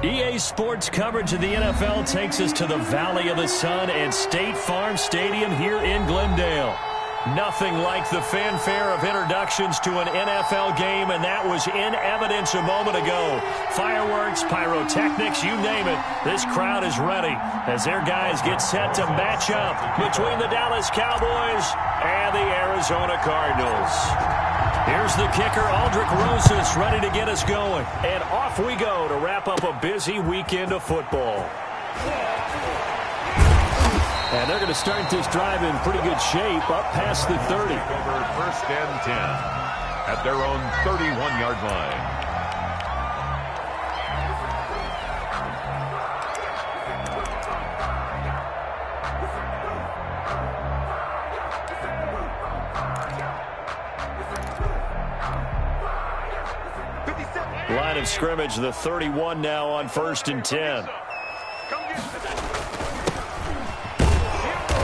EA Sports coverage of the NFL takes us to the Valley of the Sun and State Farm Stadium here in Glendale. Nothing like the fanfare of introductions to an NFL game, and that was in evidence a moment ago. Fireworks, pyrotechnics, you name it. This crowd is ready as their guys get set to match up between the Dallas Cowboys and the Arizona Cardinals. Here's the kicker, Aldrick Rosas, ready to get us going. And off we go to wrap up a busy weekend of football. And they're going to start this drive in pretty good shape, up past the 30. Over first and 10 at their own 31-yard line. Line of scrimmage, the 31 now on first and 10.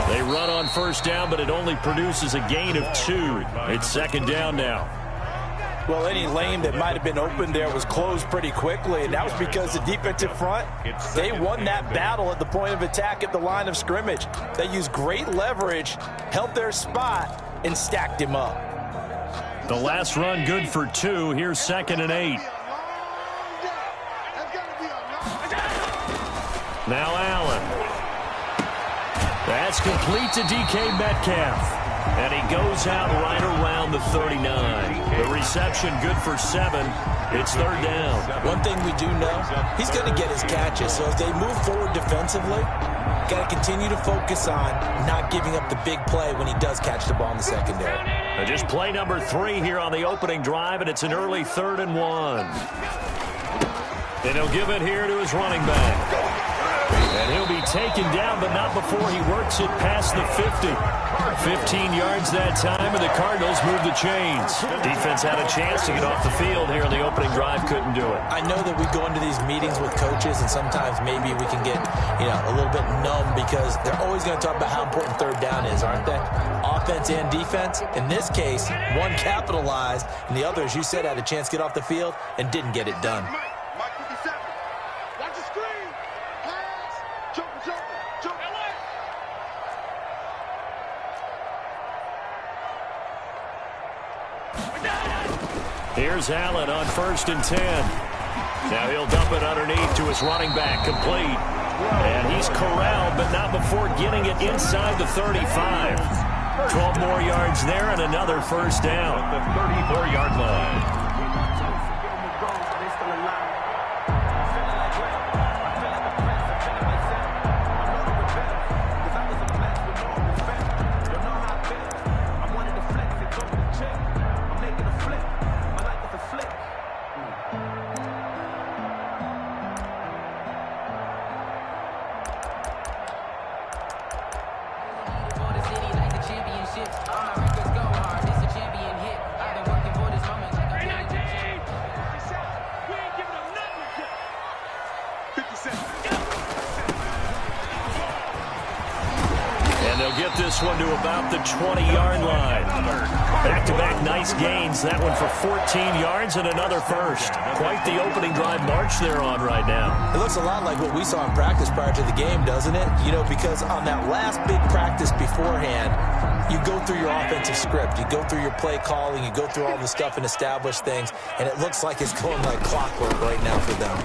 They run on first down, but it only produces a gain of 2. It's second down now. Well, any lane that might have been open there was closed pretty quickly, and that was because the defensive front, they won that battle at the point of attack at the line of scrimmage. They used great leverage, held their spot, and stacked him up. The last run good for 2. Here's second and 8. Now Allen. That's complete to DK Metcalf. And he goes out right around the 39. The reception good for 7. It's third down. One thing we do know, he's going to get his catches. So as they move forward defensively, got to continue to focus on not giving up the big play when he does catch the ball in the secondary. And just play number 3 here on the opening drive, and it's an early 3rd and 1. And he'll give it here to his running back. And he'll be taken down, but not before he works it past the 50. 15 yards that time, and the Cardinals move the chains. Defense had a chance to get off the field here on the opening drive, couldn't do it. I know that we go into these meetings with coaches, and sometimes maybe we can get, a little bit numb because they're always going to talk about how important third down is, aren't they? Offense and defense. In this case, one capitalized, and the other, as you said, had a chance to get off the field and didn't get it done. Here's Allen on first and 10. Now he'll dump it underneath to his running back, complete. And he's corralled, but not before getting it inside the 35. 12 more yards there and another first down. At the 34-yard line. Get this one to about the 20-yard line. Back-to-back nice gains. That one for 14 yards and another first. Quite the opening drive march they're on right now. It looks a lot like what we saw in practice prior to the game, doesn't it? Because on that last big practice beforehand, you go through your offensive script. You go through your play calling. You go through all the stuff and establish things. And it looks like it's going like clockwork right now for them.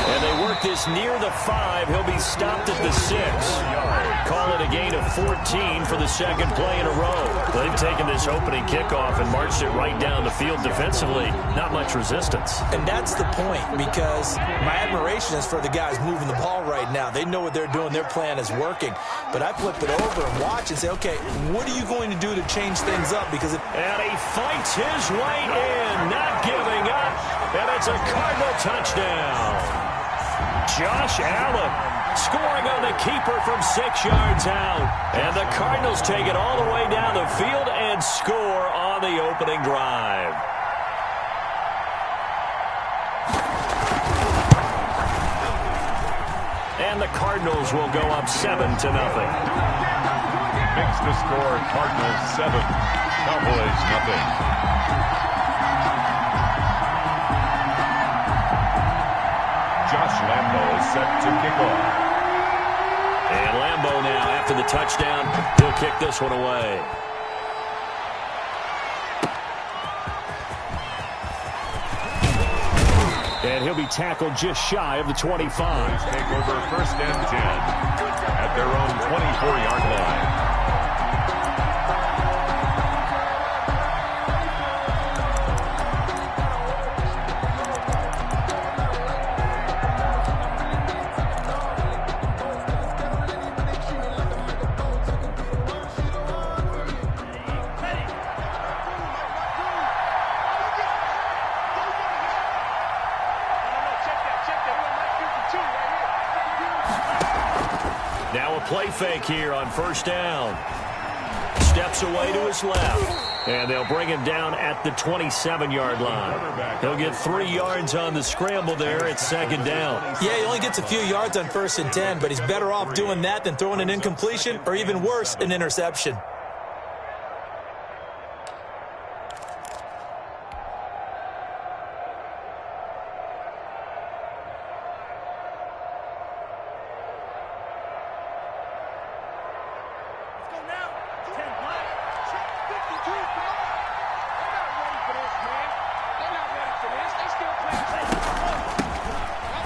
And they work this near the 5. He'll be stopped at the 6. Call it a gain of 14 for the second play in a row. They've taken this opening kickoff and marched it right down the field defensively. Not much resistance. And that's the point, because my admiration is for the guys moving the ball right now. They know what they're doing. Their plan is working. But I flip it over and watch and say, okay, what are you going to do to change things up? Because and he fights his way in, not giving up. And it's a Cardinal touchdown. Josh Allen scoring on the keeper from 6 yards out. And the Cardinals take it all the way down the field and score on the opening drive. And the Cardinals will go up 7-0. Makes the score Cardinals 7, Cowboys 0. set to kick off. And Lambeau now, after the touchdown, he'll kick this one away. And he'll be tackled just shy of the 25. Take over 1st and 10 at their own 24-yard line. Now a play fake here on 1st down. Steps away to his left. And they'll bring him down at the 27-yard line. He'll get 3 yards on the scramble there at 2nd down. Yeah, he only gets a few yards on 1st and 10, but he's better off doing that than throwing an incompletion or even worse, an interception.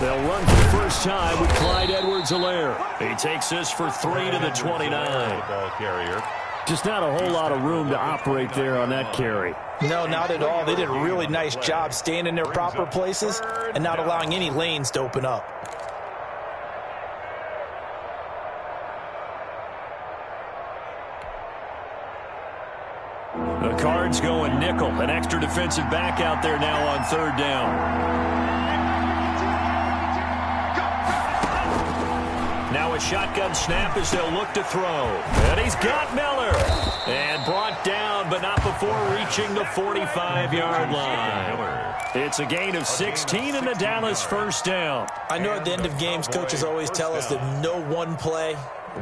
They'll run for the first time with Clyde Edwards-Helaire. He takes this for 3 to the 29. Ball carrier. Just not a whole lot of room to operate there on that carry. No, not at all. They did a really nice job staying in their proper places and not allowing any lanes to open up. The Cards going nickel. An extra defensive back out there now on 3rd down. Now a shotgun snap as they'll look to throw. And he's got Miller. And brought down, but not before reaching the 45-yard line. It's a gain of 16 in the Dallas 1st down. I know at the end of games, coaches always tell us that no one play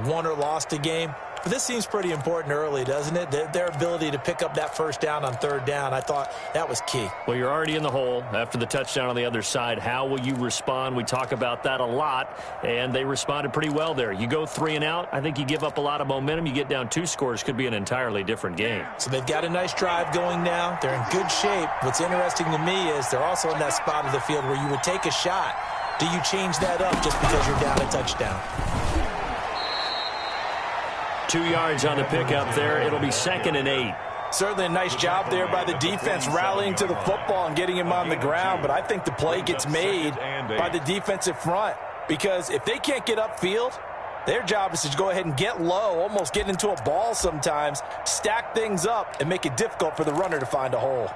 won or lost a game. But this seems pretty important early, doesn't it? Their ability to pick up that 1st down on 3rd down, I thought that was key. Well, you're already in the hole after the touchdown on the other side. How will you respond? We talk about that a lot, and they responded pretty well there. You go 3 and out, I think you give up a lot of momentum. You get down 2 scores, could be an entirely different game. So they've got a nice drive going now. They're in good shape. What's interesting to me is they're also in that spot of the field where you would take a shot. Do you change that up just because you're down a touchdown? 2 yards on the pickup there. It'll be 2nd and 8. Certainly a nice job there by the defense rallying to the football and getting him on the ground, but I think the play gets made by the defensive front because if they can't get upfield, their job is to go ahead and get low, almost get into a ball sometimes, stack things up, and make it difficult for the runner to find a hole.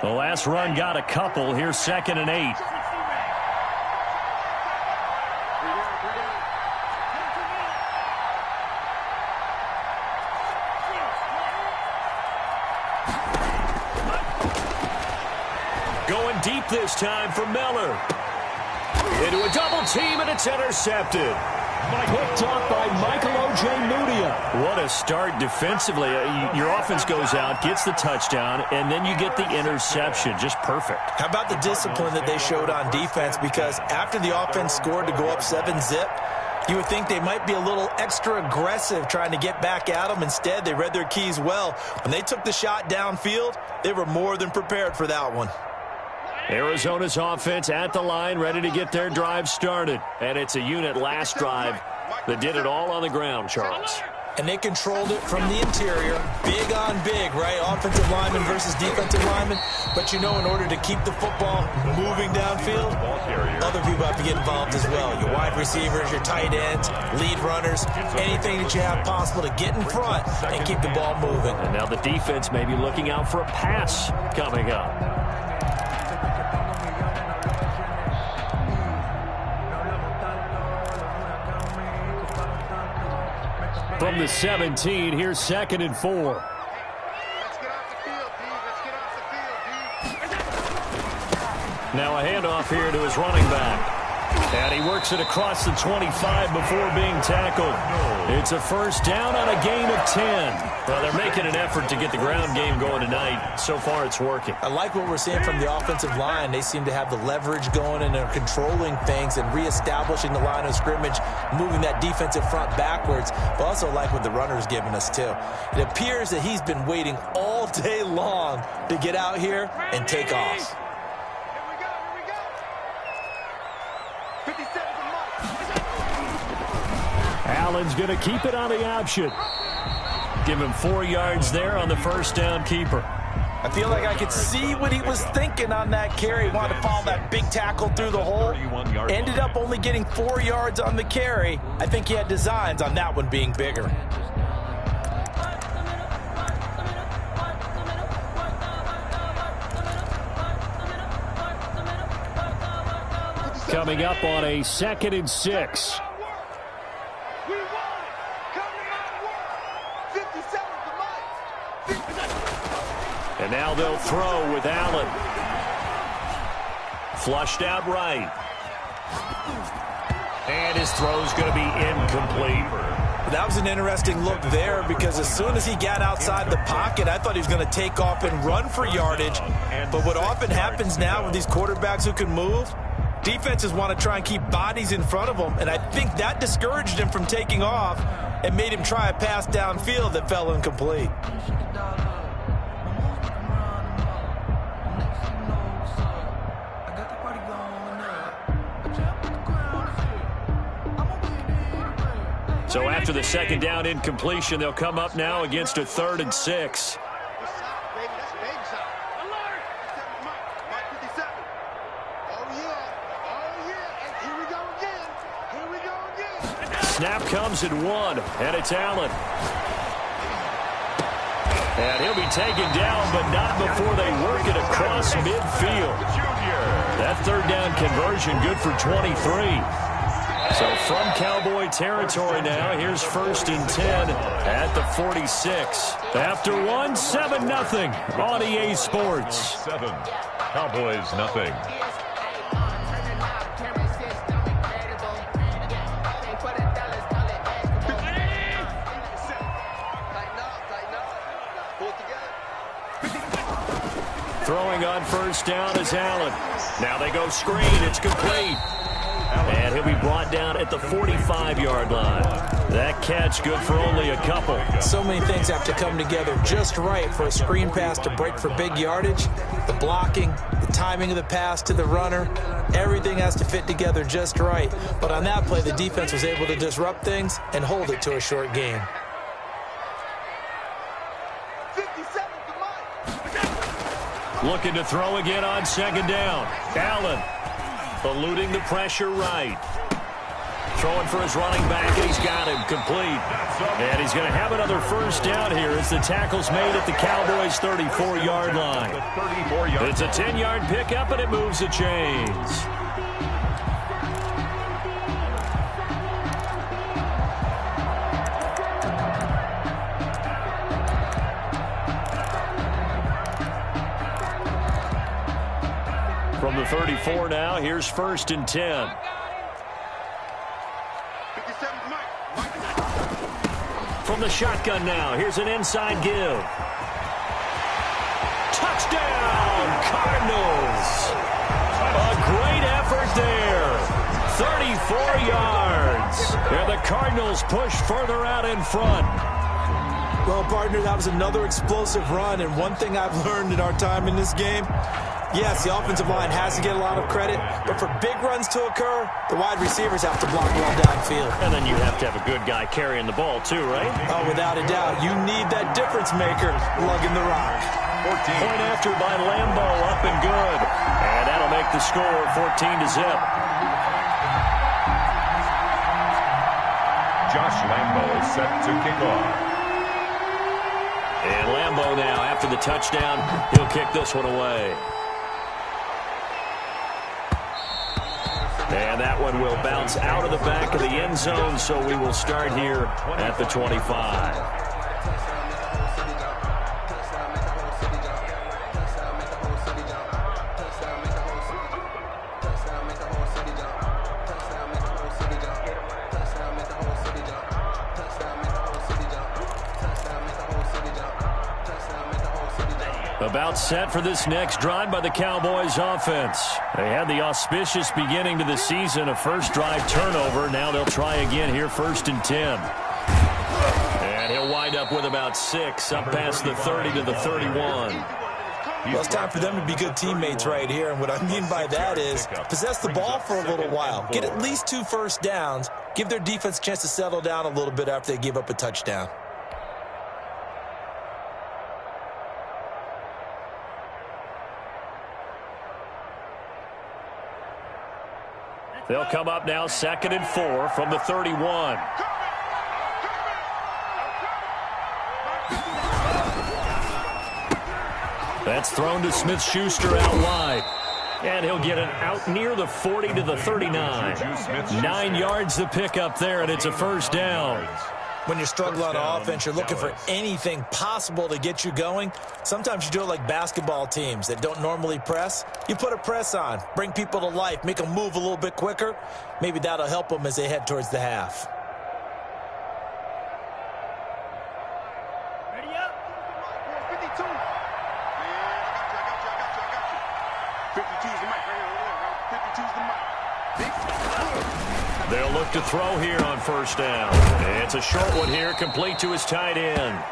The last run got a couple. Here's 2nd and 8. Going deep this time for Miller. Into a double team, and it's intercepted. Picked off by Michael Ojemudia. What a start defensively. Your offense goes out, gets the touchdown, and then you get the interception. Just perfect. How about the discipline that they showed on defense? Because after the offense scored to go up 7-zip, you would think they might be a little extra aggressive trying to get back at them. Instead, they read their keys well. When they took the shot downfield, they were more than prepared for that one. Arizona's offense at the line, ready to get their drive started. And it's a unit last drive that did it all on the ground, Charles. And they controlled it from the interior. Big on big, right? Offensive lineman versus defensive lineman. But you know, in order to keep the football moving downfield, other people have to get involved as well. Your wide receivers, your tight ends, lead runners, anything that you have possible to get in front and keep the ball moving. And now the defense may be looking out for a pass coming up. From the 17, here's 2nd and 4. Let's get off the field, D. Let's get off the field, D. Now a handoff here to his running back. And he works it across the 25 before being tackled. It's a first down on a gain of 10. Well, they're making an effort to get the ground game going tonight. So far, it's working. I like what we're seeing from the offensive line. They seem to have the leverage going, and they're controlling things and reestablishing the line of scrimmage, moving that defensive front backwards. But also like what the runner's giving us, too. It appears that he's been waiting all day long to get out here and take off. Allen's going to keep it on the option. Give him 4 yards there on the first down keeper. I feel like I could see what he was thinking on that carry. He wanted to follow that big tackle through the hole. Ended up only getting 4 yards on the carry. I think he had designs on that one being bigger. Coming up on a 2nd and 6. And now they'll throw with Allen. Flushed out right. And his throw's going to be incomplete. That was an interesting look there, because as soon as he got outside the pocket, I thought he was going to take off and run for yardage. But what often happens now with these quarterbacks who can move, defenses want to try and keep bodies in front of them, and I think that discouraged him from taking off and made him try a pass downfield that fell incomplete. So after the second down incompletion, they'll come up now against a 3rd and 6. Snap comes at 1, and it's Allen. And he'll be taken down, but not before they work it across midfield. That 3rd down conversion good for 23. So from Cowboy territory now, here's 1st and 10 at the 46. After 1, 7-0 on EA Sports. 7, Cowboys nothing. Throwing on first down is Allen. Now they go screen. It's complete. And he'll be brought down at the 45-yard line. That catch good for only a couple. So many things have to come together just right for a screen pass to break for big yardage. The blocking, the timing of the pass to the runner, everything has to fit together just right. But on that play, the defense was able to disrupt things and hold it to a short gain. Looking to throw again on 2nd down. Allen eluding the pressure right. Throwing for his running back, and he's got him complete. And he's going to have another first down here as the tackle's made at the Cowboys' 34-yard line. It's a 10-yard pickup, and it moves the chains. From the 34 now, here's 1st and 10. From the shotgun now, here's an inside give. Touchdown, Cardinals! A great effort there. 34 yards. And the Cardinals push further out in front. Well, partner, that was another explosive run, and one thing I've learned in our time in this game, yes, the offensive line has to get a lot of credit, but for big runs to occur, the wide receivers have to block well downfield. And then you have to have a good guy carrying the ball too, right? Oh, without a doubt. You need that difference maker lugging the rock. Point after by Lambo, up and good. And that'll make the score 14-0. Josh Lambo is set to kick off. And Lambo now, after the touchdown, he'll kick this one away. And that one will bounce out of the back of the end zone, so we will start here at the 25. About set for this next drive by the Cowboys offense. They had the auspicious beginning to the season, a first drive turnover. Now they'll try again here, 1st and 10. And he'll wind up with about 6, up past the 30 to the 31. Well, it's time for them to be good teammates right here, and what I mean by that is possess the ball for a little while. Get at least 2 first downs. Give their defense a chance to settle down a little bit after they give up a touchdown. They'll come up now 2nd and 4 from the 31. That's thrown to Smith-Schuster out wide. And he'll get it out near the 40 to the 39. 9 yards to pick up there, and it's a first down. When you're struggling on offense, you're looking for anything possible to get you going. Sometimes you do it like basketball teams that don't normally press. You put a press on, bring people to life, make them move a little bit quicker. Maybe that'll help them as they head towards the half. Ready up? 52. Yeah, I got you. 52's the mic right here. 52's the mic. They'll look to throw here on first down. It's a short one here, complete to his tight end.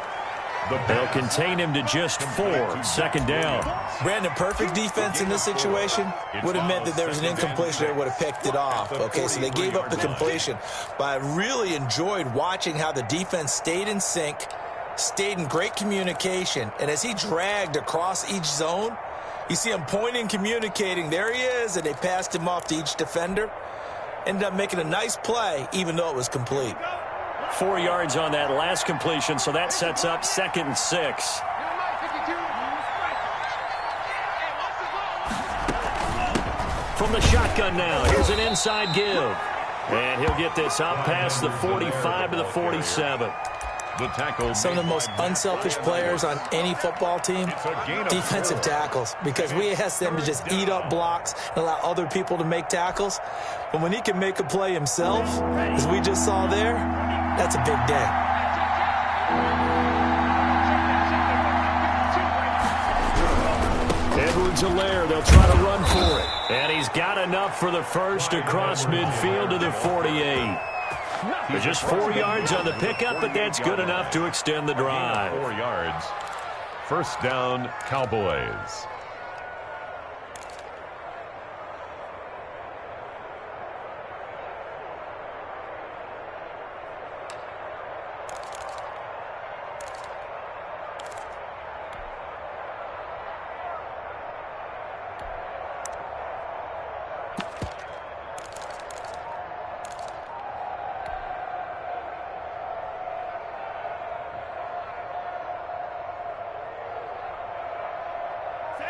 They'll contain him to just 4, 2nd down. Brandon, perfect defense in this situation would have meant that there was an incompletion that would have picked it off. Okay, so they gave up the completion. But I really enjoyed watching how the defense stayed in sync, stayed in great communication, and as he dragged across each zone, you see him pointing, communicating. There he is, and they passed him off to each defender. Ended up making a nice play, even though it was complete. 4 yards on that last completion, so that sets up 2nd and 6. From the shotgun now, here's an inside give. And he'll get this up past the 45 to the 47. Some of the most unselfish players on any football team, defensive tackles, because we ask them to just eat up blocks and allow other people to make tackles. But when he can make a play himself, as we just saw there, that's a big day. Edwards-Helaire, they'll try to run for it. And he's got enough for the first across midfield to the 48. There's just 4 yards on the pickup, but that's good enough to extend the drive. 4 yards. First down, Cowboys.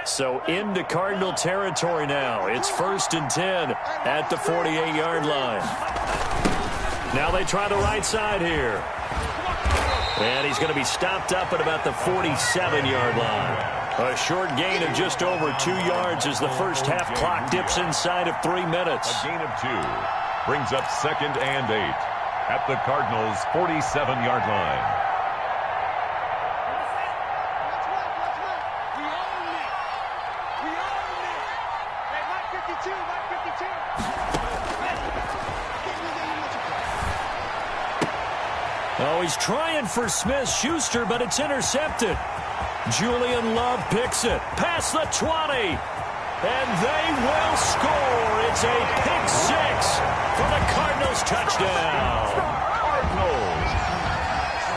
So into Cardinal territory now. It's 1st and 10 at the 48-yard line. Now they try the right side here. And he's going to be stopped up at about the 47-yard line. A short gain of just over 2 yards as the first half clock dips inside of 3 minutes. A gain of 2 brings up 2nd and 8 at the Cardinals' 47-yard line. Oh, he's trying for Smith-Schuster, but it's intercepted. Julian Love picks it past the 20. And they will score. It's a pick 6 for the Cardinals touchdown.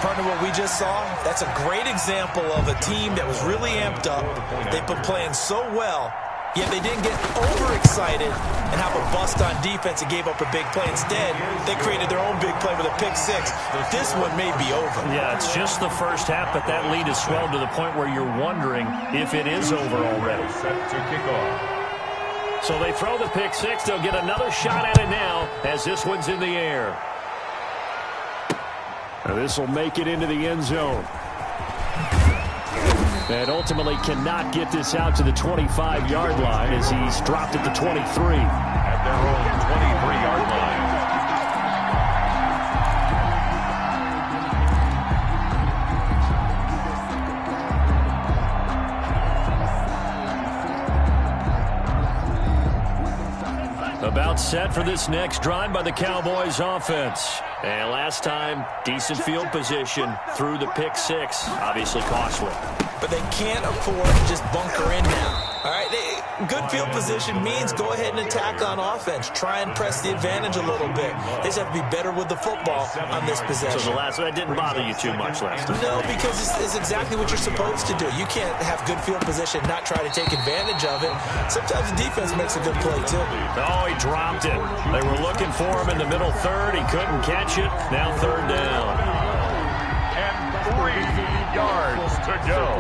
Partner, what we just saw, that's a great example of a team that was really amped up. They've been playing so well, yet they didn't get overexcited and have a bust on defense and gave up a big play. Instead, they created their own big play with a pick 6. This one may be over. Yeah, it's just the first half, but that lead has swelled to the point where you're wondering if it is over already. Set to kick off. So they throw the pick 6. They'll get another shot at it now as this one's in the air. This will make it into the end zone. And ultimately cannot get this out to the 25-yard line as he's dropped at the 23. At their own 23-yard line. About set for this next drive by the Cowboys offense. And last time, decent field position through the pick six. Obviously costly. But they can't afford to just bunker in now. All right, good field position means go ahead and attack on offense. Try and press the advantage a little bit. They just have to be better with the football on this possession. So that didn't bother you too much last time? No, because it's exactly what you're supposed to do. You can't have good field position and not try to take advantage of it. Sometimes the defense makes a good play, too. Oh, he dropped it. They were looking for him in the middle third. He couldn't catch it. Now third down. And 3 yards to go.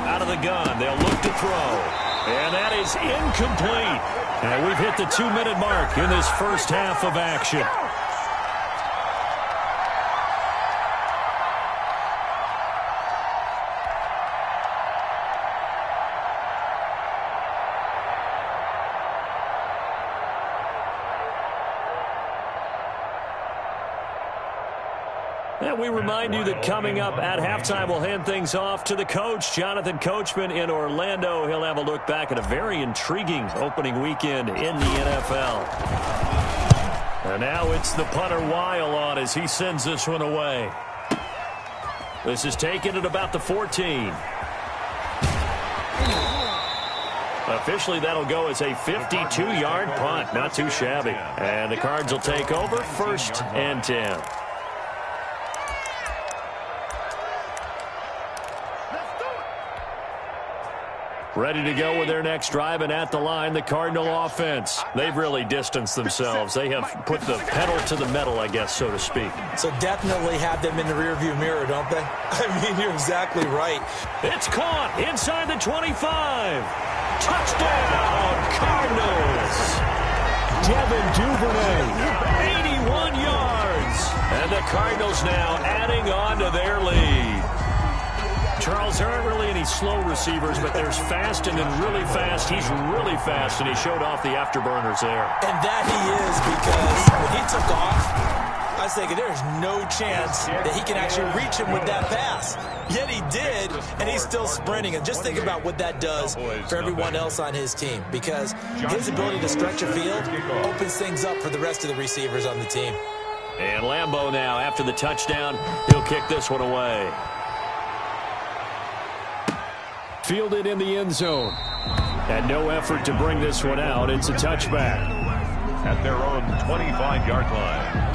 Out of the gun, they'll look to throw. And that is incomplete. And we've hit the 2-minute mark in this first half of action. And we remind you that coming up at halftime, we'll hand things off to the coach, Jonathan Coachman in Orlando. He'll have a look back at a very intriguing opening weekend in the NFL. And now it's the punter Weil on as he sends this one away. This is taken at about the 14. Officially, that'll go as a 52-yard punt. Not too shabby. And the Cards will take over 1st and 10. Ready to go with their next drive, and at the line, the Cardinal offense. They've really distanced themselves. They have put the pedal to the metal, I guess, so to speak. So definitely have them in the rearview mirror, don't they? I mean, you're exactly right. It's caught inside the 25. Touchdown, Cardinals. Devin Duvernay, 81 yards. And the Cardinals now adding on to their lead. Charles, there aren't really any slow receivers, but there's fast and then really fast. He's really fast, and he showed off the afterburners there. And that he is, because when he took off, I was thinking there's no chance that he can actually reach him with that pass. Yet he did, and he's still sprinting. And just think about what that does for everyone else on his team, because his ability to stretch a field opens things up for the rest of the receivers on the team. And Lambeau now, after the touchdown, he'll kick this one away. Fielded in the end zone. And no effort to bring this one out. It's a touchback. At their own 25-yard line.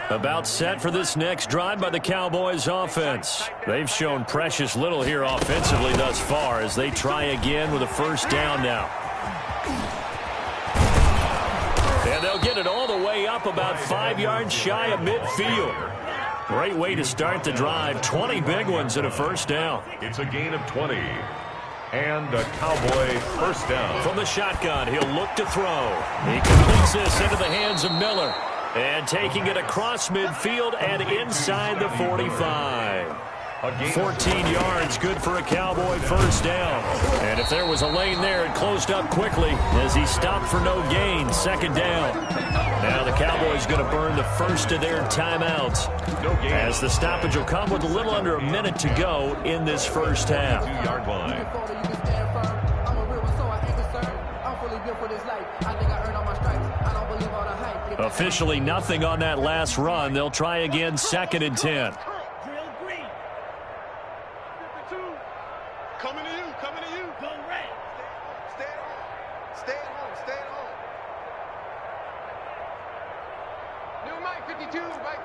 About set for this next drive by the Cowboys offense. They've shown precious little here offensively thus far as they try again with a first down now. And they'll get it all the way up about 5 yards shy of midfield. Great way to start the drive. 20 big ones and a first down. It's a gain of 20. And a Cowboy first down. From the shotgun, he'll look to throw. He completes this into the hands of Miller. And taking it across midfield and inside the 45. 14 yards, good for a Cowboy first down. And if there was a lane there, it closed up quickly as he stopped for no gain. Second down. Now the Cowboys going to burn the first of their timeouts as the stoppage will come with a little under a minute to go in this first half. 2-yard line. Officially nothing on that last run. They'll try again, 2nd and 10. Coming to you, coming to you. Go red. Stay at home. Stay at home. Stay at home. New Mike 52, Mike.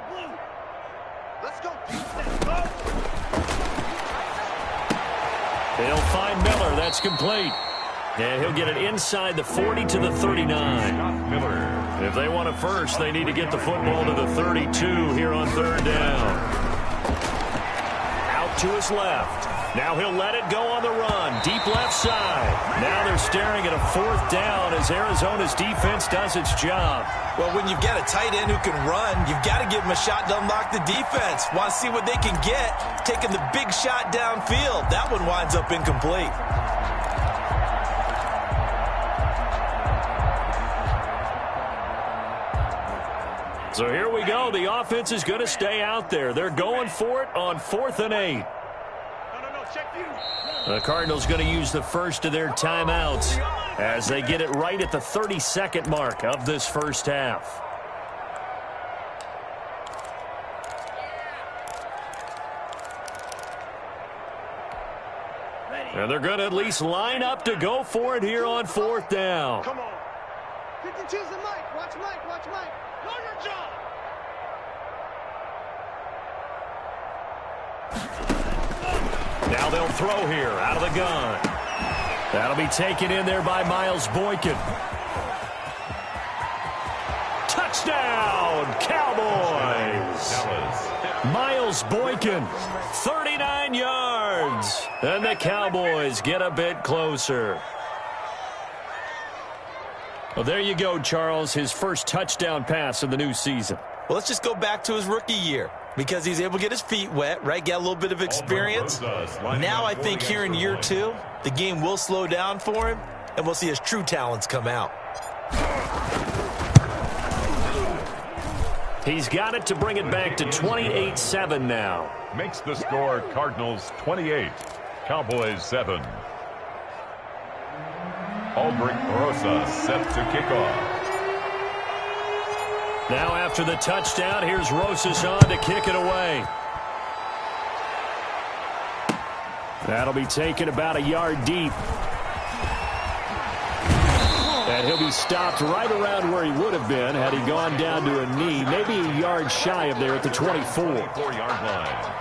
Blue. Let's go. They'll find Miller. That's complete. And he'll get it inside the 40 to the 39. Miller. If they want it first, they need to get the football to the 32 here on third down. Out to his left. Now he'll let it go on the run. Deep left side. Now they're staring at a fourth down as Arizona's defense does its job. Well, when you've got a tight end who can run, you've got to give him a shot to unlock the defense. Want to see what they can get, taking the big shot downfield. That one winds up incomplete. So here we go. The offense is going to stay out there. They're going for it on 4th and 8. The Cardinals going to use the first of their timeouts as they get it right at the 32nd mark of this first half. And they're going to at least line up to go for it here on 4th down. Come on. 52's the Mike. Watch Mike. Watch Mike. Know your job. Now they'll throw here out of the gun. That'll be taken in there by Miles Boykin. Touchdown, Cowboys! Miles Boykin, 39 yards. And the Cowboys get a bit closer. Well, there you go, Charles, his first touchdown pass of the new season. Well, let's just go back to his rookie year because he's able to get his feet wet, right? Get a little bit of experience. Now I think here in year 2, the game will slow down for him, and we'll see his true talents come out. He's got it to bring it back to 28-7 now. Makes the score Cardinals 28, Cowboys 7. Aldrich Rosa set to kick off. Now after the touchdown, here's Rosas on to kick it away. That'll be taken about a yard deep. And he'll be stopped right around where he would have been had he gone down to a knee, maybe a yard shy of there at the 24. 24-yard line.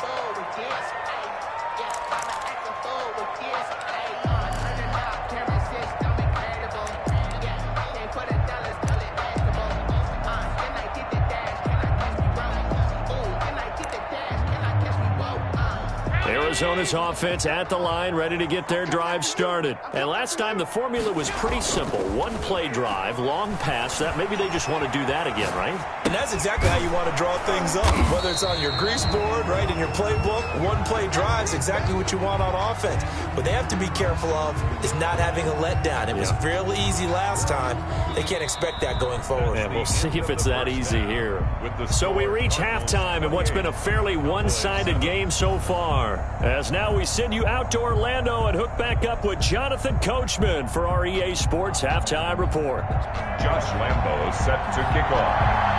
Arizona's offense at the line, ready to get their drive started. And last time the formula was pretty simple. One-play drive, long pass. That maybe they just want to do that again, right? And that's exactly how you want to draw things up. Whether it's on your grease board, right, in your playbook, one-play drive is exactly what you want on offense. What they have to be careful of is not having a letdown. It was fairly easy last time. They can't expect that going forward. And we'll see if it's that easy here. So we reach halftime in what's been a fairly one-sided game so far. As now we send you out to Orlando and hook back up with Jonathan Coachman for our EA Sports Halftime Report. Josh Lambo set to kick off.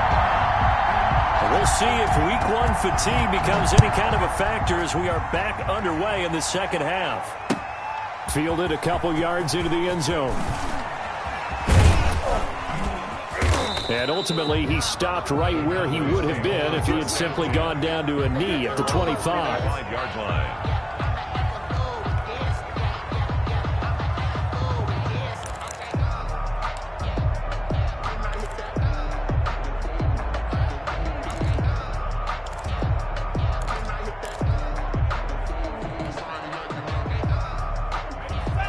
We'll see if Week 1 fatigue becomes any kind of a factor as we are back underway in the second half. Fielded a couple yards into the end zone. And ultimately, he stopped right where he would have been if he had simply gone down to a knee at the 25. 5-yard line.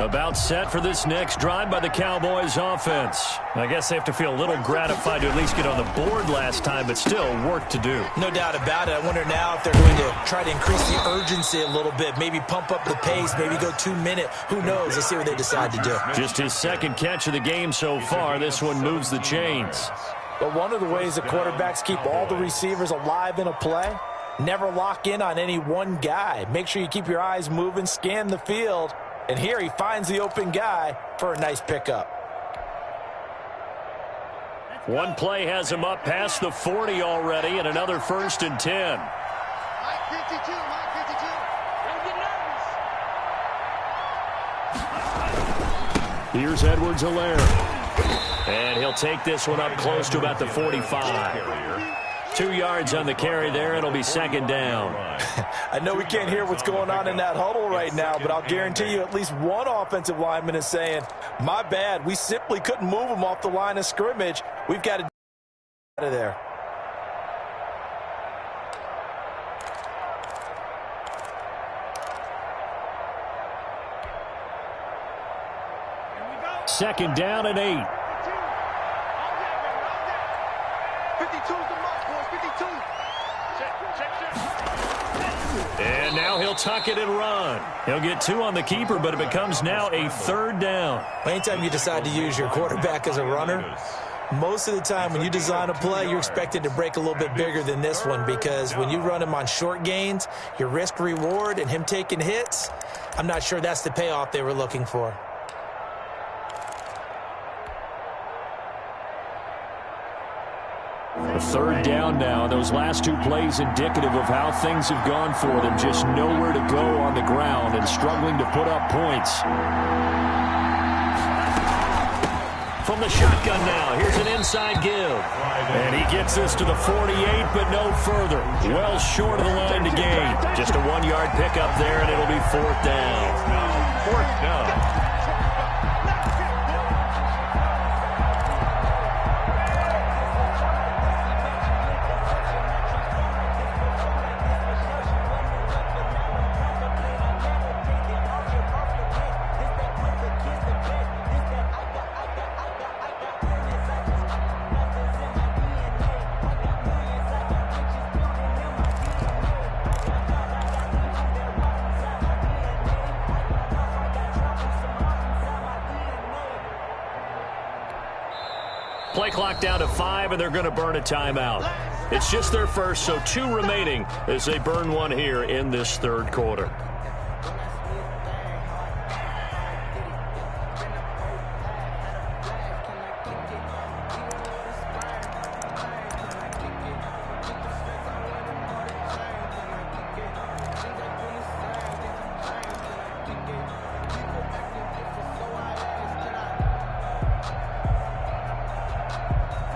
About set for this next drive by the Cowboys offense. I guess they have to feel a little gratified to at least get on the board last time, but still work to do. No doubt about it. I wonder now if they're going to try to increase the urgency a little bit, maybe pump up the pace, maybe go 2-minute. Who knows? Let's see what they decide to do. Just his second catch of the game so far. This one moves the chains. But one of the ways that quarterbacks keep all the receivers alive in a play, never lock in on any one guy. Make sure you keep your eyes moving, scan the field. And here he finds the open guy for a nice pickup. One play has him up past the 40 already, and another 1st and 10. Mike 52, Mike 52. Don't get nervous. Here's Edwards-Helaire. And he'll take this one up close to about the 45. 2 yards on the carry there. It'll be second down. I know we can't hear what's going on in that huddle right now, but I'll guarantee you at least one offensive lineman is saying, my bad, we simply couldn't move him off the line of scrimmage. We've got to get out of there. 2nd down and 8. 52's the mark, boys. 52. And now he'll tuck it and run. He'll get 2 on the keeper, but it becomes now a 3rd down. Anytime you decide to use your quarterback as a runner, most of the time when you design a play, you're expected to break a little bit bigger than this one, because when you run him on short gains, your risk-reward and him taking hits, I'm not sure that's the payoff they were looking for. A 3rd down now. Those last 2 plays indicative of how things have gone for them. Just nowhere to go on the ground and struggling to put up points. From the shotgun now, here's an inside give. And he gets this to the 48, but no further. Well short of the line to gain. Just a 1-yard pickup there, and it'll be 4th down. 4th down. Play clock down to 5, and they're going to burn a timeout. It's just their first, so 2 remaining as they burn one here in this 3rd quarter.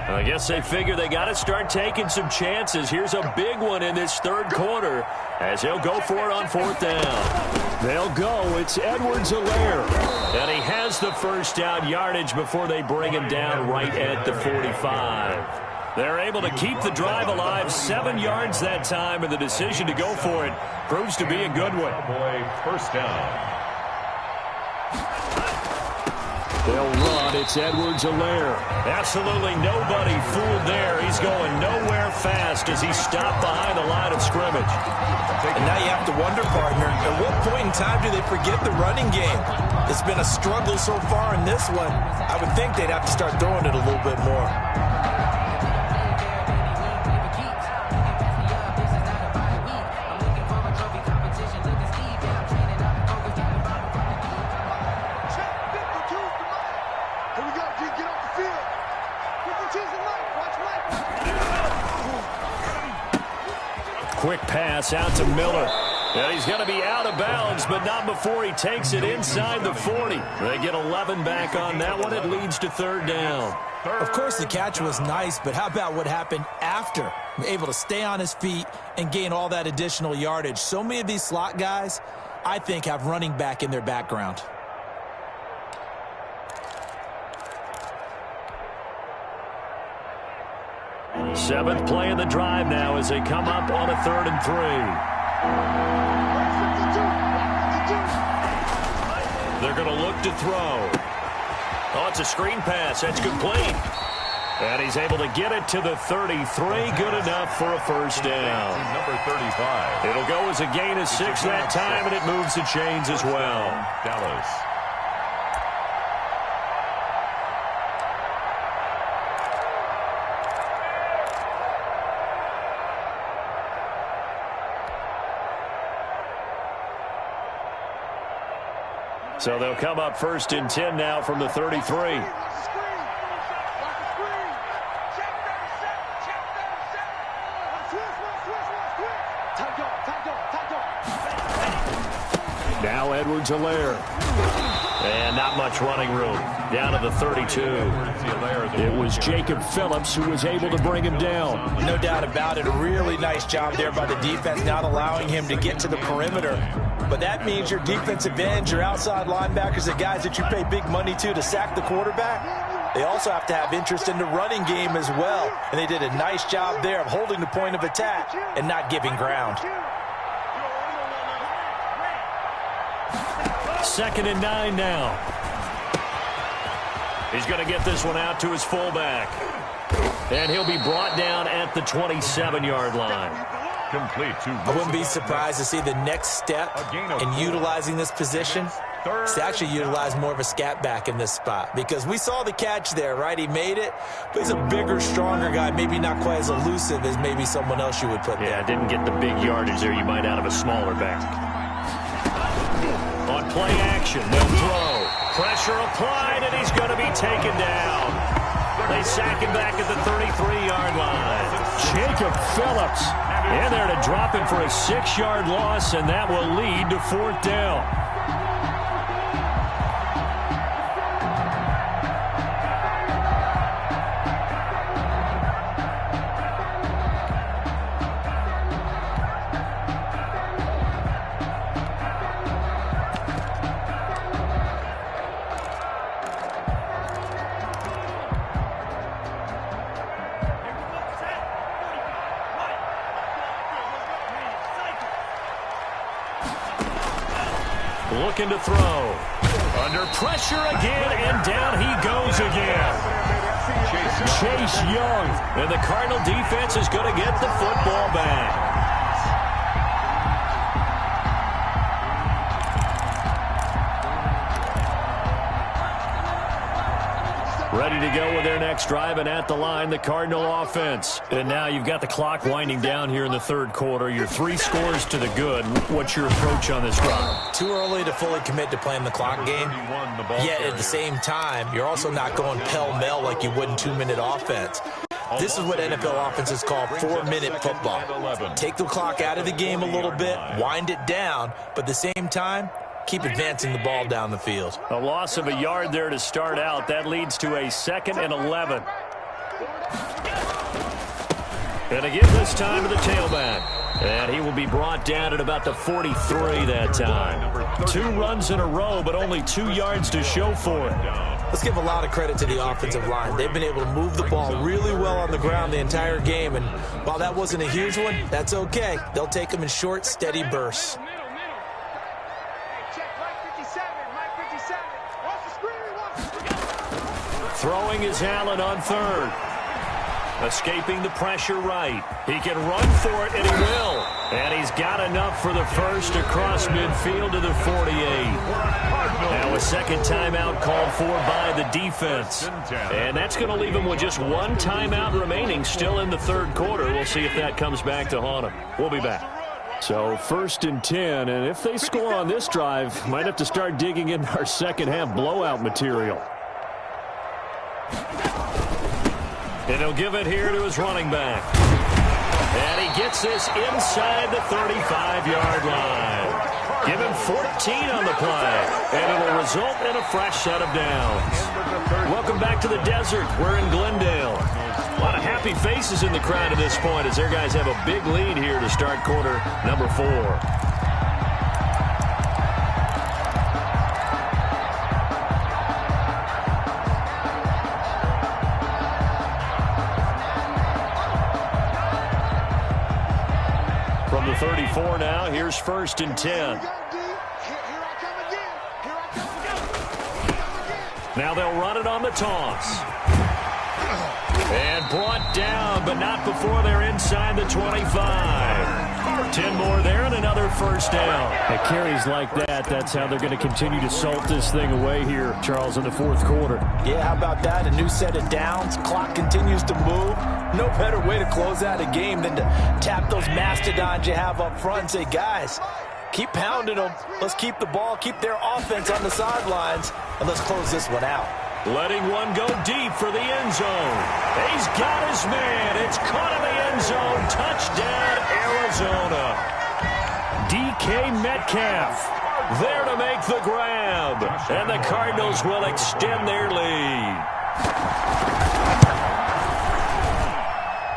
I guess they figure they got to start taking some chances. Here's a big one in this 3rd quarter as he'll go for it on 4th down. They'll go. It's Edwards-Helaire. And he has the 1st down yardage before they bring him down right at the 45. They're able to keep the drive alive, 7 yards that time, and the decision to go for it proves to be a good one. Boy, 1st down. They'll run. It's Edwards-Helaire. Absolutely nobody fooled there. He's going nowhere fast as he's stopped behind the line of scrimmage. And now you have to wonder, partner, at what point in time do they forget the running game? It's been a struggle so far in this one. I would think they'd have to start throwing it a little bit more. Quick pass out to Miller. And he's going to be out of bounds, but not before he takes it inside the 40. They get 11 back on that one. It leads to 3rd down. Of course, the catch was nice, but how about what happened after? Able to stay on his feet and gain all that additional yardage. So many of these slot guys, I think, have running back in their background. Seventh play of the drive now as they come up on a 3rd and 3. They're going to look to throw. Oh, it's a screen pass. That's complete. And he's able to get it to the 33. Good enough for a 1st down. Number 35. It'll go as a gain of 6 that time, and it moves the chains as well. Dallas. So they'll come up 1st and 10 now from the 33. Now Edwards-Helaire. And not much running room. Down to the 32. It was Jacob Phillips who was able to bring him down. No doubt about it. A really nice job there by the defense, not allowing him to get to the perimeter. But that means your defensive ends, your outside linebackers, the guys that you pay big money to sack the quarterback, they also have to have interest in the running game as well. And they did a nice job there of holding the point of attack and not giving ground. 2nd and 9 now. He's going to get this one out to his fullback. And he'll be brought down at the 27-yard line. Complete to I wouldn't be surprised to see the next step in utilizing this position is to actually utilize more of a scat back in this spot, because we saw the catch there, right? He made it, but he's a bigger, stronger guy, maybe not quite as elusive as maybe someone else you would put there. Yeah, didn't get the big yardage there you might out of a smaller back. On play action, they'll throw. Pressure applied, and he's going to be taken down. They sack him back at the 33-yard line. Jacob Phillips in there to drop him for a 6-yard loss, and that will lead to 4th down. Looking to throw. Under pressure again, and down he goes again. Chase Young. And the Cardinal defense is going to get the football back. Ready to go with their next drive, and at the line, the Cardinal offense. And now you've got the clock winding down here in the third quarter. You're 3 scores to the good. What's your approach on this drive? Too early to fully commit to playing the clock game. Yet at the same time, you're also not going pell-mell like you would in 2-minute offense. This is what NFL offenses call 4-minute football. Take the clock out of the game a little bit, wind it down, but at the same time, keep advancing the ball down the field. A loss of a yard there to start out. That leads to a 2nd and 11. And again this time to the tailback. And he will be brought down at about the 43 that time. 2 runs in a row, but only 2 yards to show for it. Let's give a lot of credit to the offensive line. They've been able to move the ball really well on the ground the entire game. And while that wasn't a huge one, that's okay. They'll take them in short, steady bursts. Throwing is Allen on 3rd. Escaping the pressure right. He can run for it, and he will. And he's got enough for the first across midfield to the 48. Now a second timeout called for by the defense. And that's going to leave him with just 1 timeout remaining still in the third quarter. We'll see if that comes back to haunt him. We'll be back. So 1st and 10, and if they score on this drive, might have to start digging in our second half blowout material. And he'll give it here to his running back. And he gets this inside the 35-yard line. Give him 14 on the play, and it'll result in a fresh set of downs. Welcome back to the desert. We're in Glendale. A lot of happy faces in the crowd at this point as their guys have a big lead here to start quarter number 4. From the 34 now, here's 1st and 10. Now they'll run it on the toss. And brought down, but not before they're inside the 25. 10 more there and another first down. At carries like that, that's how they're going to continue to salt this thing away here, Charles, in the fourth quarter. Yeah, how about that? A new set of downs. Clock continues to move. No better way to close out a game than to tap those mastodons you have up front and say, guys, keep pounding them. Let's keep the ball, keep their offense on the sidelines, and let's close this one out. Letting one go deep for the end zone. He's got his man. It's caught in the end zone. Touchdown, Arizona. DK Metcalf there to make the grab. And the Cardinals will extend their lead.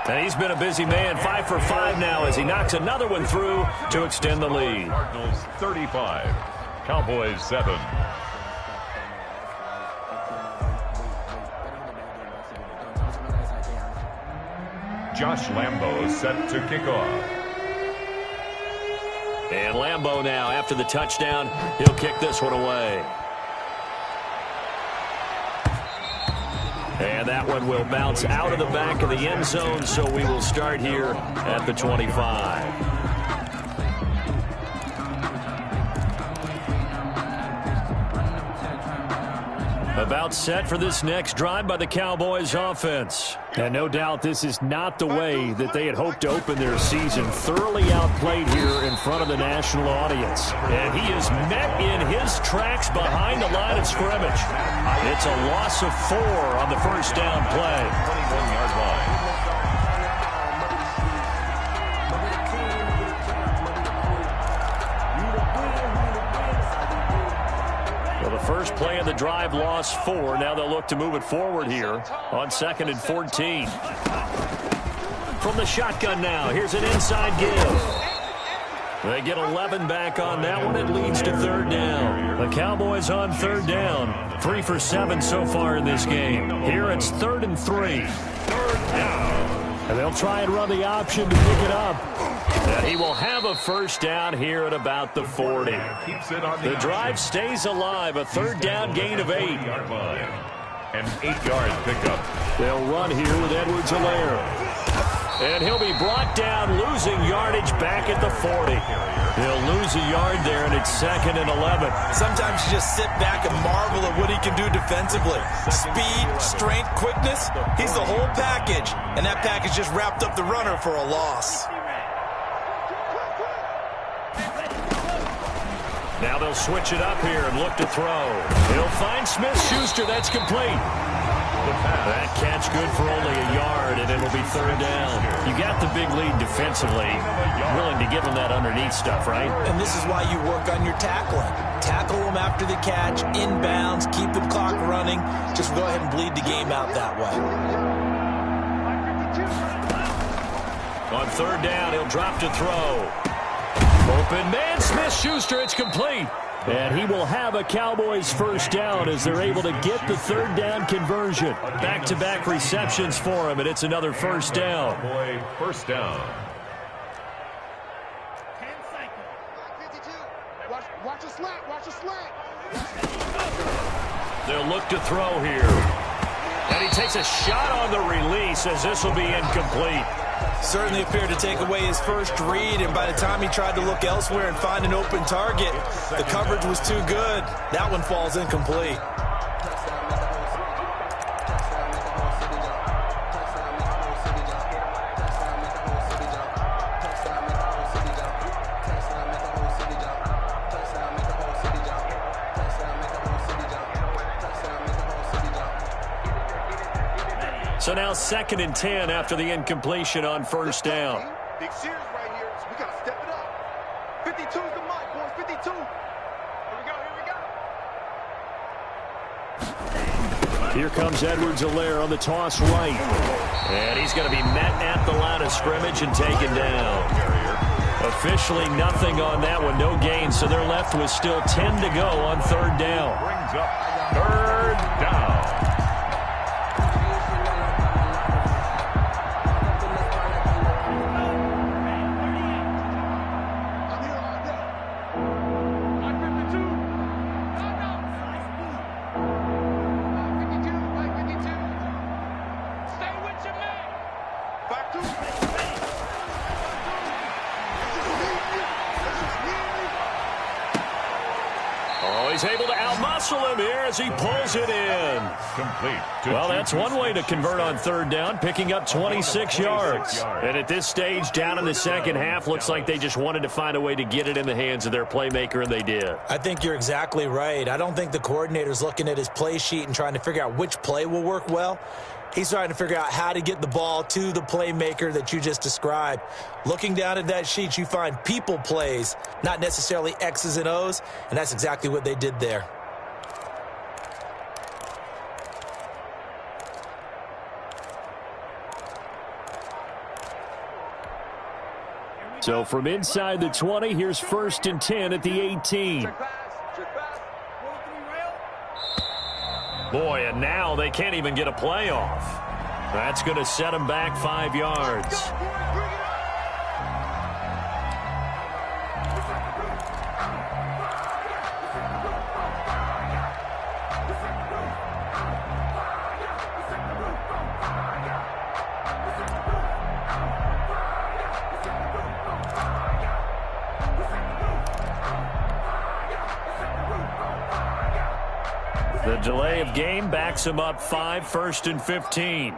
And he's been a busy man, 5 for 5 now as he knocks another one through to extend the lead. Cardinals 35, Cowboys 7. Josh Lambo set to kick off. And Lambo now, after the touchdown, he'll kick this one away. And that one will bounce out of the back of the end zone, so we will start here at the 25. About set for this next drive by the Cowboys offense. And no doubt this is not the way that they had hoped to open their season. Thoroughly outplayed here in front of the national audience. And he is met in his tracks behind the line of scrimmage. It's a loss of 4 on the first down play. 21-yard line. First play of the drive, lost 4. Now they'll look to move it forward here on 2nd and 14. From the shotgun now, here's an inside give. They get 11 back on that one. It leads to 3rd down. The Cowboys on 3rd down. 3 for 7 so far in this game. Here it's 3rd and 3. 3rd down. And they'll try and run the option to pick it up. And he will have a first down here at about the 40. The drive stays alive. A 3rd down gain of 8. An 8-yard pickup. They'll run here with Edwards-Helaire. And he'll be brought down, losing yardage back at the 40. He'll lose a yard there, and it's 2nd and 11. Sometimes you just sit back and marvel at what he can do defensively. Speed, strength, quickness, he's the whole package. And that package just wrapped up the runner for a loss. Now they'll switch it up here and look to throw. He'll find Smith-Schuster. That's complete. That catch good for only a yard, and it'll be 3rd down. You got the big lead defensively. Willing to give them that underneath stuff, right? And this is why you work on your tackling. Tackle them after the catch, inbounds, keep the clock running. Just go ahead and bleed the game out that way. On 3rd down, he'll drop to throw. Open man, Smith-Schuster, it's complete. And he will have a Cowboys first down as they're able to get the 3rd down conversion. Back-to-back receptions for him, and it's another first down. First down. Watch a slant, watch a slant. They'll look to throw here. And he takes a shot on the release as this will be incomplete. Certainly appeared to take away his first read, and by the time he tried to look elsewhere and find an open target, the coverage was too good. That one falls incomplete. So now 2nd and 10 after the incompletion on first down. Big series right here, so we got to step it up. 52's the mark, boys, 52. Here we go. Here comes Edwards-Helaire on the toss right. And he's going to be met at the line of scrimmage and taken down. Officially nothing on that one, no gain, so they're left with still 10 to go on 3rd down. Brings up 3rd down. He's able to outmuscle him here as he pulls it in. Complete. Well, that's one way to convert on 3rd down, picking up 26 yards. And at this stage, down in the second half, looks like they just wanted to find a way to get it in the hands of their playmaker, and they did. I think you're exactly right. I don't think the coordinator's looking at his play sheet and trying to figure out which play will work well. He's trying to figure out how to get the ball to the playmaker that you just described. Looking down at that sheet, you find people plays, not necessarily X's and O's, and that's exactly what they did there. So from inside the 20, here's 1st and 10 at the 18. Boy, and now they can't even get a play off. That's going to set them back 5 yards. The delay of game backs him up 5, 1st and 15.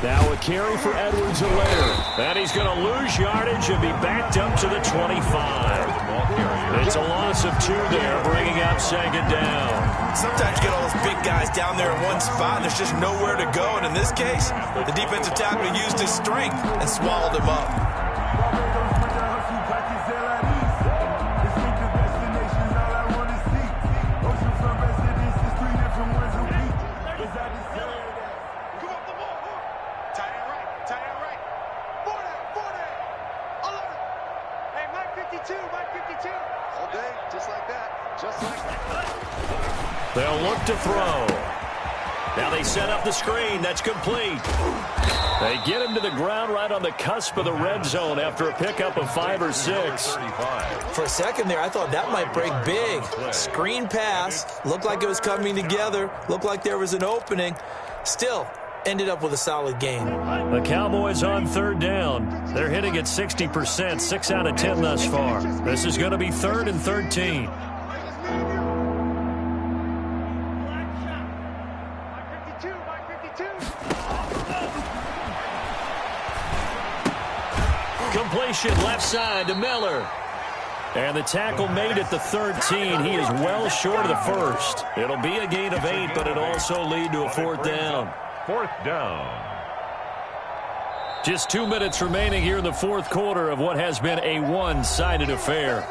Now a carry for Edwards-Helaire. And he's going to lose yardage and be backed up to the 25. It's a loss of 2 there, bringing up 2nd down. Sometimes you get all those big guys down there in one spot, and there's just nowhere to go. And in this case, the defensive tackle used his strength and swallowed him up. They'll look to throw. Now they set up the screen. That's complete. They get him to the ground right on the cusp of the red zone after a pickup of 5 or 6. For a second there, I thought that might break big. Screen pass. Looked like it was coming together. Looked like there was an opening. Still, ended up with a solid game. The Cowboys on 3rd down. They're hitting at 60%, 6 out of 10 thus far. This is going to be 3rd and 13. Completion left side to Miller. And the tackle made at the 13. He is well short of the 1st. It'll be a gain of 8, but it'll also lead to a 4th down. 4th down. Just 2 minutes remaining here in the 4th quarter of what has been a one-sided affair.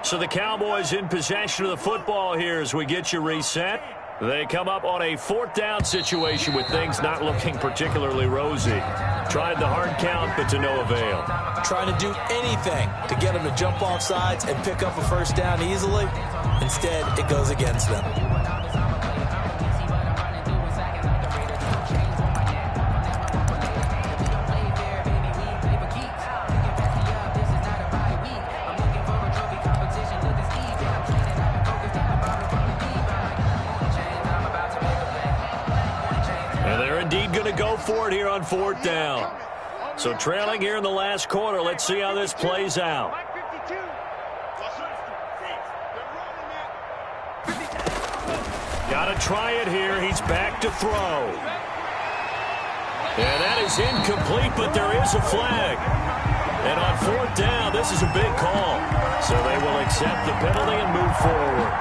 So the Cowboys in possession of the football here as we get you reset. They come up on a 4th down situation with things not looking particularly rosy. Tried the hard count, but to no avail. Trying to do anything to get them to jump off sides and pick up a 1st down easily. Instead, it goes against them. Go for it here on 4th down. So trailing here in the last quarter. Let's see how this plays out. Got to try it here. He's back to throw. And that is incomplete, but there is a flag. And on 4th down, this is a big call. So they will accept the penalty and move forward.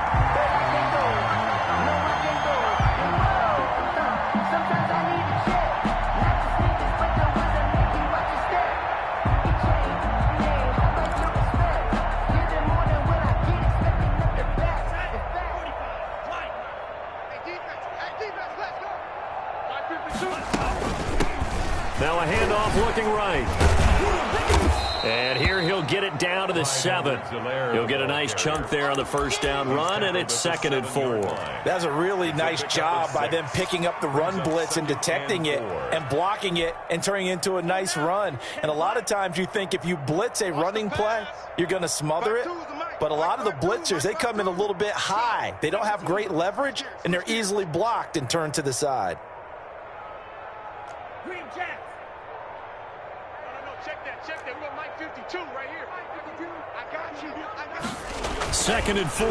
Now a handoff looking right. And here he'll get it down to the 7. He'll get a nice chunk there on the 1st down run, and it's 2nd and 4. That's a really nice job by them picking up the run blitz and detecting it and blocking it and turning it into a nice run. And a lot of times you think if you blitz a running play, you're going to smother it. But a lot of the blitzers, they come in a little bit high. They don't have great leverage, and they're easily blocked and turned to the side. Check that. Right here. I got you. 2nd and 4.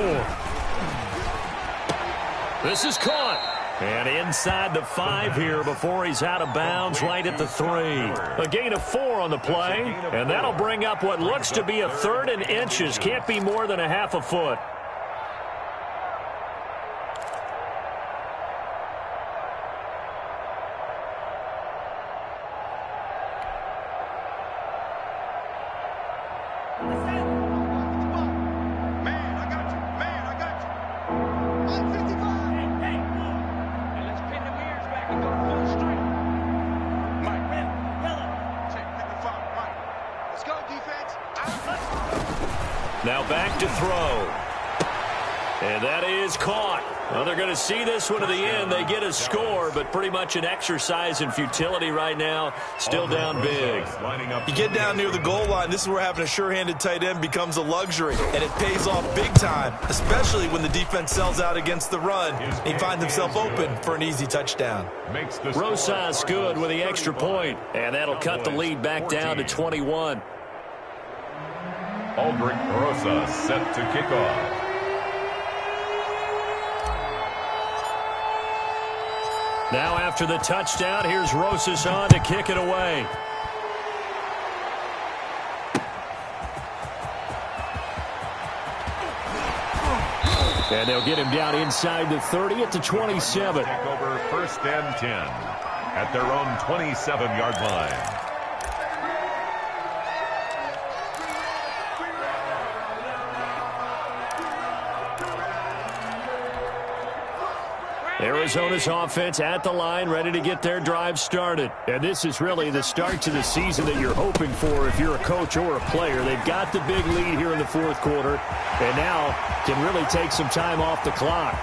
This is caught. And inside the 5 here before he's out of bounds right at the 3. A gain of 4 on the play. And that'll bring up what looks to be a 3rd and inches. Can't be more than a half a foot. Let's go, defense. Now back to throw. And that is caught. Well, they're going to see this one to the end. They get a score, but pretty much an exercise in futility right now. Still down big. You get down near the goal line, this is where having a sure-handed tight end becomes a luxury, and it pays off big time, especially when the defense sells out against the run. He finds himself open for an easy touchdown. Rosas good with the extra point, and that'll cut the lead back down to 21. Aldrich Rosas set to kick off. Now after the touchdown, here's Rosas on to kick it away. And they'll get him down inside the 30 at the 27. Take over 1st and 10 at their own 27-yard line. Arizona's offense at the line, ready to get their drive started. And this is really the start to the season that you're hoping for if you're a coach or a player. They've got the big lead here in the fourth quarter, and now can really take some time off the clock.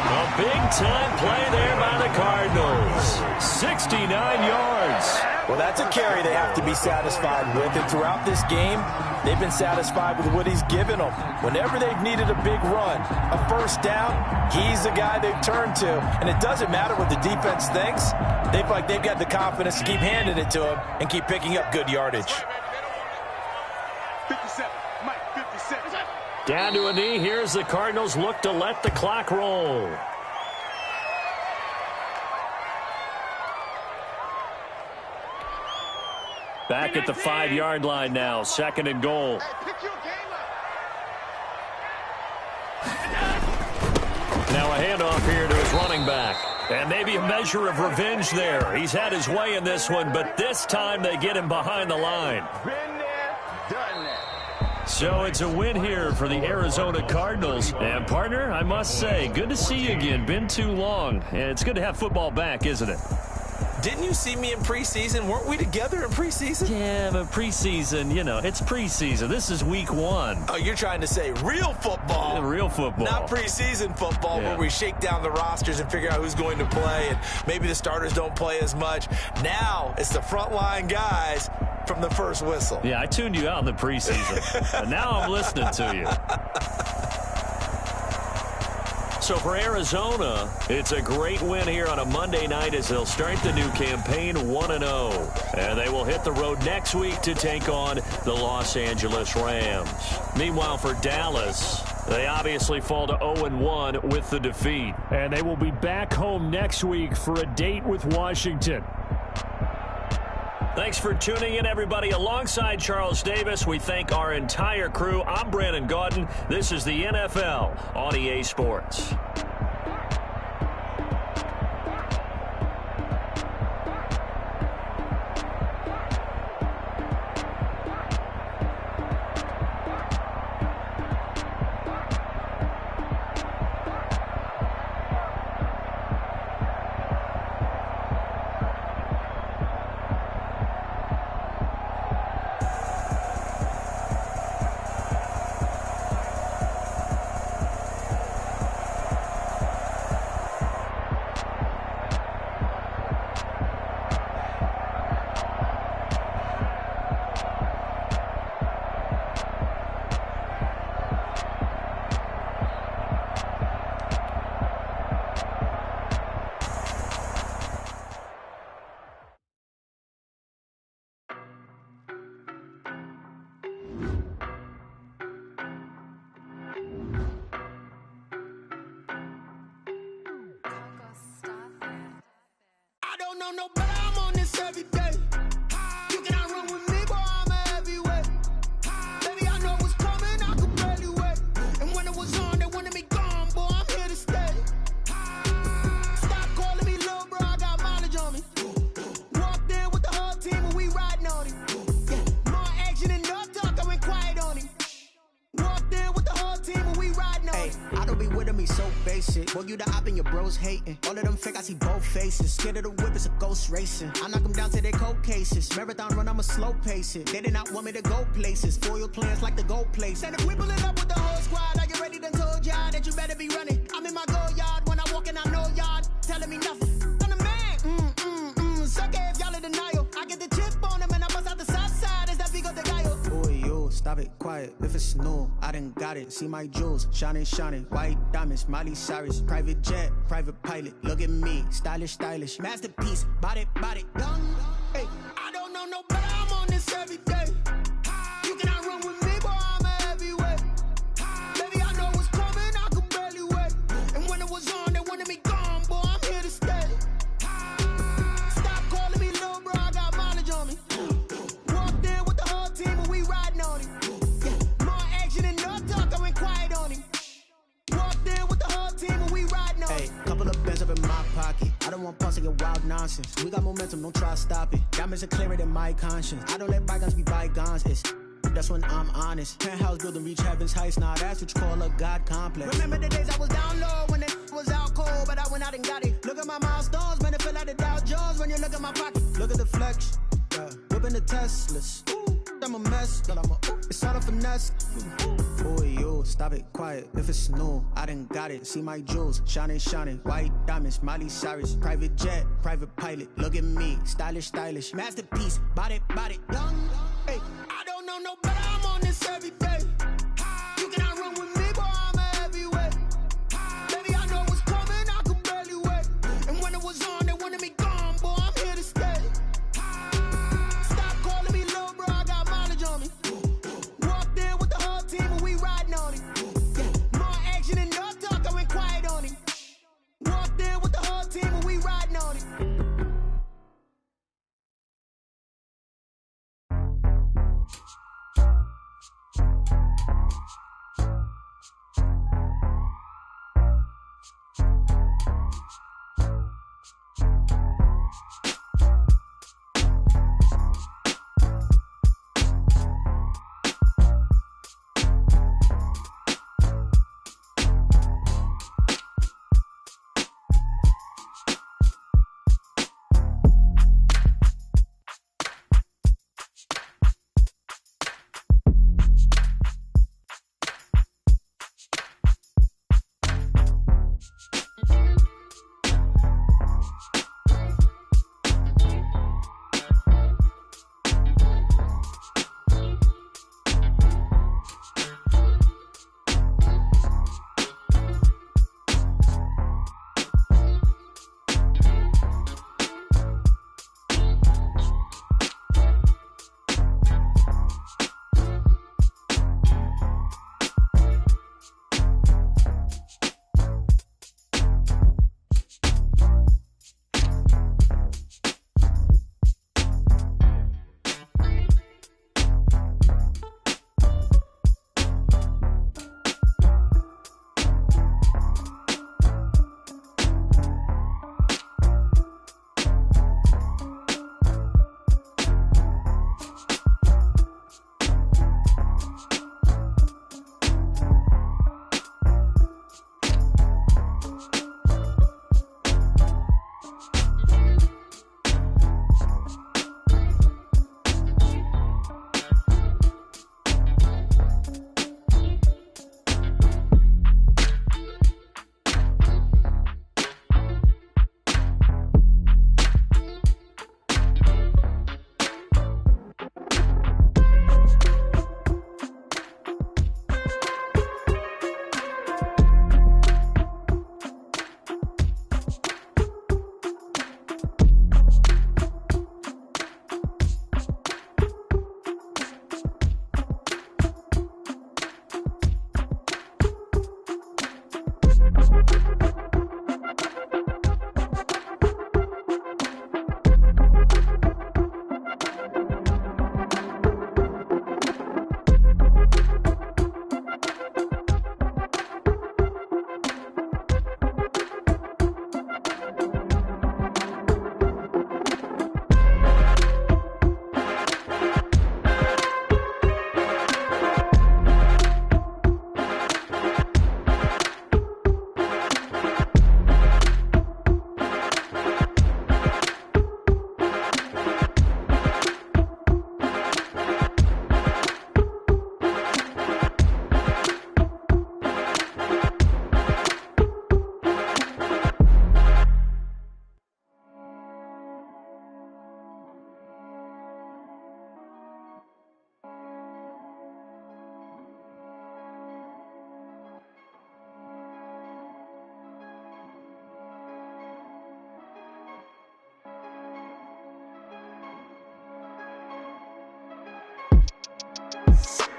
A big-time play there by the Cardinals. 69 yards. Well, that's a carry they have to be satisfied with. And throughout this game, they've been satisfied with what he's given them. Whenever they've needed a big run, a first down, he's the guy they've turned to. And it doesn't matter what the defense thinks. They feel like they've got the confidence to keep handing it to him and keep picking up good yardage. 57. Mike, 57. Down to a knee. Here's the Cardinals look to let the clock roll. Back at the 5-yard line now. 2nd and goal. Now a handoff here to his running back. And maybe a measure of revenge there. He's had his way in this one, but this time they get him behind the line. Been there, done that. So it's a win here for the Arizona Cardinals. And, partner, I must say, good to see you again. Been too long. And it's good to have football back, isn't it? Didn't you see me in preseason? Weren't we together in preseason? Yeah, but preseason, you know, it's preseason. This is week 1. Oh, you're trying to say real football. Yeah, real football. Not preseason football where we shake down the rosters and figure out who's going to play, and maybe the starters don't play as much. Now it's the frontline guys from the first whistle. Yeah, I tuned you out in the preseason. And now I'm listening to you. So for Arizona, it's a great win here on a Monday night as they'll start the new campaign 1-0. And they will hit the road next week to take on the Los Angeles Rams. Meanwhile, for Dallas, they obviously fall to 0-1 with the defeat. And they will be back home next week for a date with Washington. Thanks for tuning in, everybody. Alongside Charles Davis, we thank our entire crew. I'm Brandon Gaudin. This is the NFL on EA Sports. No, but I'm on this every day. You cannot run with me, boy, I'm a heavyweight. Baby, I know what's coming, I could barely wait. And when it was on, they wanted me gone, boy, I'm here to stay. Stop calling me little bro, I got mileage on me. Walked in with the whole team and we riding on him. Yeah, more action and no talk, I went quiet on him. Walked in with the whole team and we riding on him. I don't be with him, be so basic. Boy, you the op and your bros hating. All of them fake, I see both faces. Scared of the whip, it's a ghost racing. I knock them down to their cold cases. Marathon run, I'ma slow pace it. They did not want me to go places. Foil plans like the gold place. And if we pull it up with the whole squad, I get ready to told y'all that you better be running. I'm in my go yard. When I walk in, I know y'all telling me nothing. I'm the man. Suck it if y'all in denial. I get the chip on them and I bust out the south side. Is that Vigo de Gallo? Boy, yo, stop it, quiet. If it's new, I done got it. See my jewels, shining, white diamonds, Miley Cyrus, private jet, private pilot. Look at me, stylish, masterpiece, body, young. Hey, I don't know no better. I'm on this every day. You cannot run with me, boy. I'm a heavyweight. Baby, I know what's coming. I could barely wait. And when it was on, they wanted me gone, boy. I'm here to stay. Stop calling me little bro. I got mileage on me. Walked in with the whole team and we riding on him. More action and no talk. I went quiet on him. Walked in with the whole team and we riding on him. Couple of bands up in my pocket. I don't want pulse to get wild nonsense. We got momentum, don't try to stop it. Diamonds are clearer than my conscience. I don't let bygones be bygones. That's when I'm honest. Penthouse building, reach heaven's heights. Nah, that's what you call a God complex. Remember the days I was down low when it was out cold, but I went out and got it. Look at my milestones, man, it feel like the Dow Jones when you look at my pocket. Look at the flex, whipping the Teslas. I'm a mess, but it's all a finesse. Boy, yo, stop it, quiet. If it's new, I done got it. See my jewels, shining, white diamonds, Miley Cyrus, private jet, private pilot. Look at me, stylish, masterpiece, body, young. Hey, I don't know no better. I'm on this every day. You cannot run with me, boy. I'm a heavyweight. Baby, I know what's coming. I could barely wait. And when it was on, they wanted me gone, boy. I'm here to stay. Stop calling me little bro. I got mileage on me. Walked in with the whole team and we riding on him. More action and no talk. I went quiet on him. Walked in with the whole team and we riding on him. Bye.